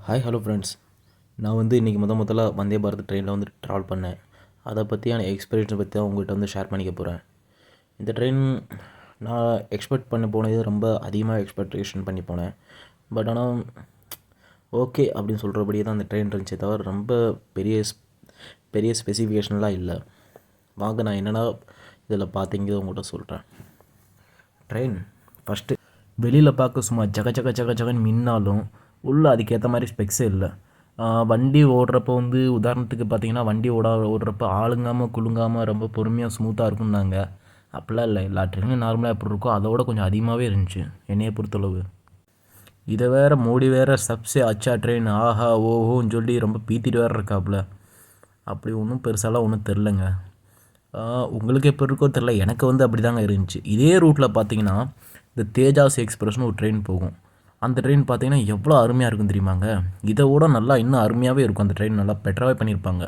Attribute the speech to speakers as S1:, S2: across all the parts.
S1: Hello friends. நான் இன்றைக்கி முதல்ல வந்தே பாரத் ட்ரெயினில் ட்ராவல் பண்ணேன். அதை பற்றியான எக்ஸ்பீரியன்ஸை பற்றி தான் உங்கள்கிட்ட ஷேர் பண்ணிக்க போகிறேன். இந்த ட்ரெயின் நான் எக்ஸ்பெக்ட் பண்ண போனது ரொம்ப அதிகமாக எக்ஸ்பெக்டேஷன் பண்ணி போனேன். பட் ஆனால் ஓகே அப்படின்னு சொல்கிறபடியே தான் அந்த ட்ரெயின் இருந்துச்சே தவிர ரொம்ப பெரிய ஸ்பெசிஃபிகேஷன்லாம் இல்லை. வாங்க நான் என்னென்னா இதில் பார்த்தீங்க உங்கள்கிட்ட சொல்கிறேன். ட்ரெயின் ஃபஸ்ட்டு வெளியில் பார்க்க சும்மா ஜகன்னு மின்னாலும் உள்ளே அதுக்கேற்ற மாதிரி ஸ்பெக்ஸே இல்லை. வண்டி ஓடுறப்போ உதாரணத்துக்கு பார்த்தீங்கன்னா வண்டி ஓடுறப்போ ஆளுங்காமல் குலுங்காமல் ரொம்ப பொறுமையாக ஸ்மூத்தாக இருக்கும்னாங்க. அப்படிலாம் இல்லை. எல்லா ட்ரெயினும் நார்மலாக எப்படி இருக்கோ அதோட கொஞ்சம் அதிகமாகவே இருந்துச்சு என்னையை பொறுத்தளவு. இதை வேறு மோடி வேறு சப்ஸே அச்சா ட்ரெயின் ஆஹா ஓஹோன்னு சொல்லி ரொம்ப பீத்திட்டு வேறு இருக்காப்புல. அப்படி ஒன்றும் பெருசாலாம் ஒன்றும் தெரிலங்க. உங்களுக்கு எப்போ இருக்கோ தெரில, எனக்கு அப்படி தாங்க இருந்துச்சு. இதே ரூட்டில் பார்த்தீங்கன்னா இந்த தேஜாஸ் எக்ஸ்பிரஸ்னு ஒரு ட்ரெயின் போகும். அந்த ட்ரெயின் பார்த்தீங்கன்னா எவ்வளோ அருமையாக இருக்கும் தெரியுமாங்க. இதை விட நல்லா இன்னும் அருமையாகவே இருக்கும். அந்த ட்ரெயின் நல்லா பெட்டராகவே பண்ணியிருப்பாங்க.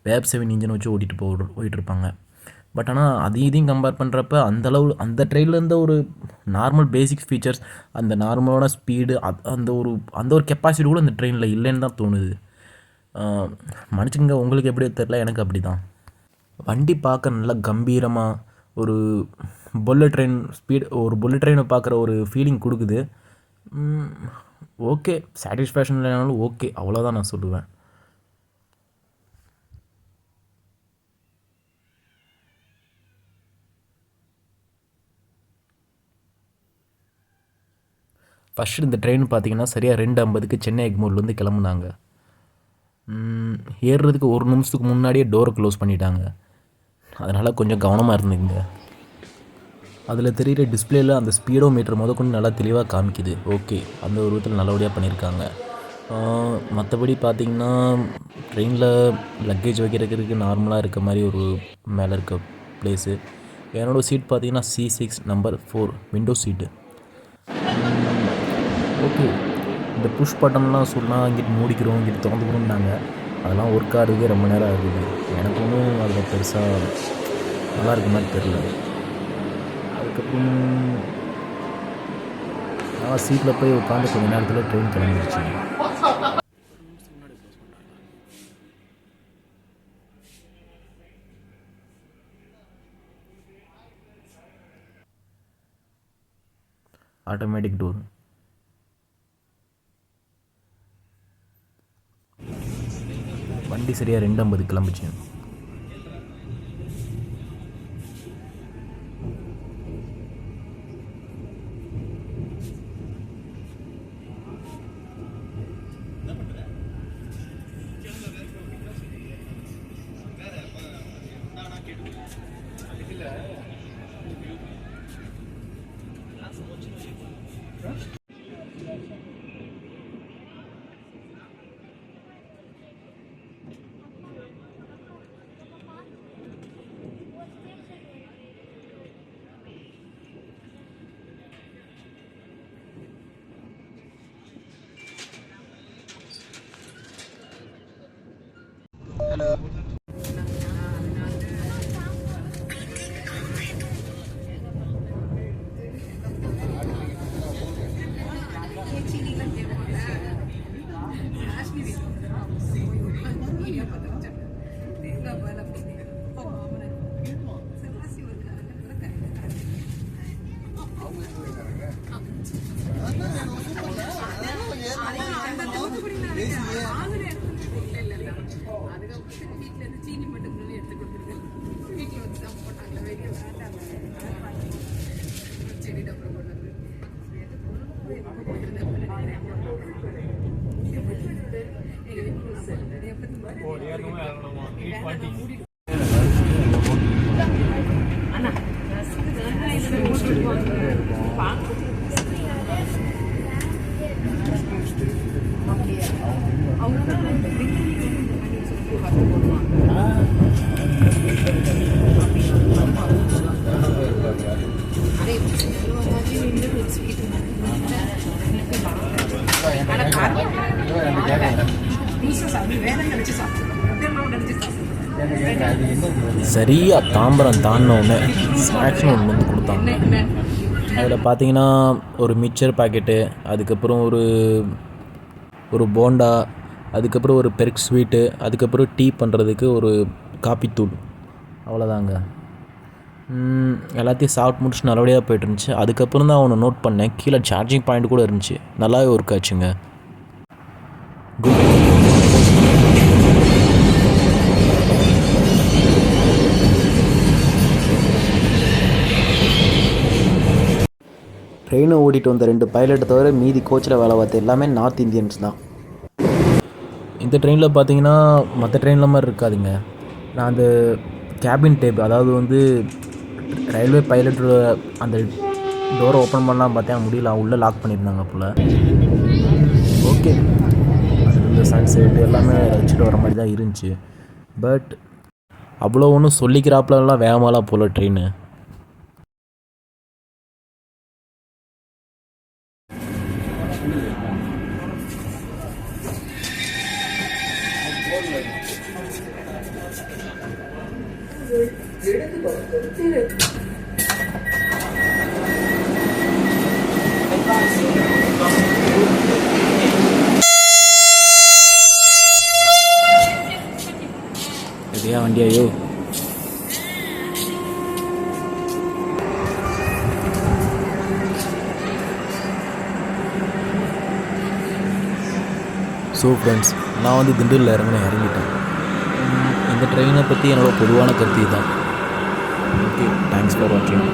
S1: வேப் 7 இன்ஜின் வச்சு போயிட்டுருப்பாங்க. பட் ஆனால் இதையும் கம்பேர் பண்ணுறப்ப அந்தளவு அந்த ட்ரெயினில் இருந்த ஒரு நார்மல் பேசிக் ஃபீச்சர்ஸ், அந்த நார்மலான ஸ்பீடு, அந்த ஒரு கெப்பாசிட்டி கூட அந்த ட்ரெயினில் இல்லைன்னு தான் தோணுது. மன்னிச்சுங்க, உங்களுக்கு எப்படியோ தெரில, எனக்கு அப்படி தான். வண்டி பார்க்க நல்லா கம்பீரமாக ஒரு புல்லட் ட்ரெயினை பார்க்குற ஒரு ஃபீலிங் கொடுக்குது. ஓகே, சாட்டிஸ்ஃபேக்ஷன் இல்லைனாலும் ஓகே, அவ்வளோதான் நான் சொல்லுவேன். ஃபஸ்ட்டு இந்த ட்ரெயின் பார்த்தீங்கன்னா சரியாக 2:50க்கு சென்னை எக்மோர்லேருந்து கிளம்புனாங்க. ஏறுறதுக்கு ஒரு நிமிஷத்துக்கு முன்னாடியே டோரை க்ளோஸ் பண்ணிட்டாங்க. அதனால் கொஞ்சம் கவனமாக இருந்துங்க. அதில் தெரிகிற டிஸ்பிளேயில் அந்த ஸ்பீடோ மீட்டர் முதற்கொண்டு நல்லா தெளிவாக காமிக்குது. ஓகே, அந்த ஒரு விதத்தில் நல்லபடியாக பண்ணியிருக்காங்க. மற்றபடி பார்த்திங்கன்னா ட்ரெயினில் லக்கேஜ் வைக்கிறதுக்கு நார்மலாக இருக்க மாதிரி ஒரு மேலே இருக்க ப்ளேஸு. என்னோடய சீட் பார்த்திங்கன்னா C6 number 4 window seat. Okay, இந்த புஷ் பட்டன்லாம் சொன்னால் இங்கிட்டு மூடிக்கிறோம் இங்கிட்டு திறந்துக்கிறோம்னாங்க. அதெல்லாம் ஒர்க் ஆகிறதுக்கே ரொம்ப நேரம் ஆகுது. எனக்கு ஒன்றும் அதில் பெருசாக நல்லா இருக்க மாதிரி தெரில. அதுக்கப்புறம் நான் சீட்டில் போய் உட்காந்து கொஞ்சம் நேரத்தில் ட்ரெயின் கிளம்பிடுச்சு. Automatic door. வண்டி சரியாக 2:50 கிளம்பிச்சு. ஹலோ, சரியாக தாம்பரம் தாண்டினோடனே ஸ்நாக்ஸ்னு ஒன்று கொடுத்தாங்க. அதில் பார்த்தீங்கன்னா ஒரு மிக்சர் பாக்கெட்டு, அதுக்கப்புறம் ஒரு ஒரு போண்டா, அதுக்கப்புறம் ஒரு பெர்க் ஸ்வீட்டு, அதுக்கப்புறம் டீ பண்ணுறதுக்கு ஒரு காப்பித்தூள், அவ்வளோதாங்க. எல்லாத்தையும் சாப்பிட்டு முடிச்சுட்டு நல்லபடியாக போயிட்டு இருந்துச்சு. அதுக்கப்புறம் தான் ஒன்று நோட் பண்ணேன், கீழே சார்ஜிங் பாயிண்ட் கூட இருந்துச்சு. நல்லாவே ஒர்க் ஆச்சுங்க. ட்ரெயினை ஓட்டிகிட்டு வந்த 2 பைலட்டை தவிர மீதி கோச்சில் வேலை பார்த்த எல்லாமே நார்த் இந்தியன்ஸ் தான். இந்த ட்ரெயினில் பார்த்தீங்கன்னா மற்ற ட்ரெயினில் மாதிரி இருக்காதுங்க. நான் அந்த கேபின் டேப், அதாவது வந்து ரயில்வே பைலட்டோட அந்த டோரை ஓப்பன் பண்ணலாம் பார்த்தேன், முடியல, உள்ளே லாக் பண்ணியிருந்தாங்க போல். ஓகே, அதில் இருந்த சன்செட் எல்லாமே வச்சுட்டு வர மாதிரி தான் இருந்துச்சு. பட் அவ்வளோ ஒன்றும் சொல்லிக்கிறாப்புலலாம் வேகமாலாம் போல் ட்ரெயின். எதையா வண்டியாயோ? ஸோ ஃப்ரெண்ட்ஸ், நான் வந்து திண்டுக்கல்லில் இறங்கிட்டேன். இந்த ட்ரெயினை பற்றி என்னோடய பொதுவான கருத்து தான். ஓகே, தேங்க்ஸ் ஃபார் வாட்சிங்.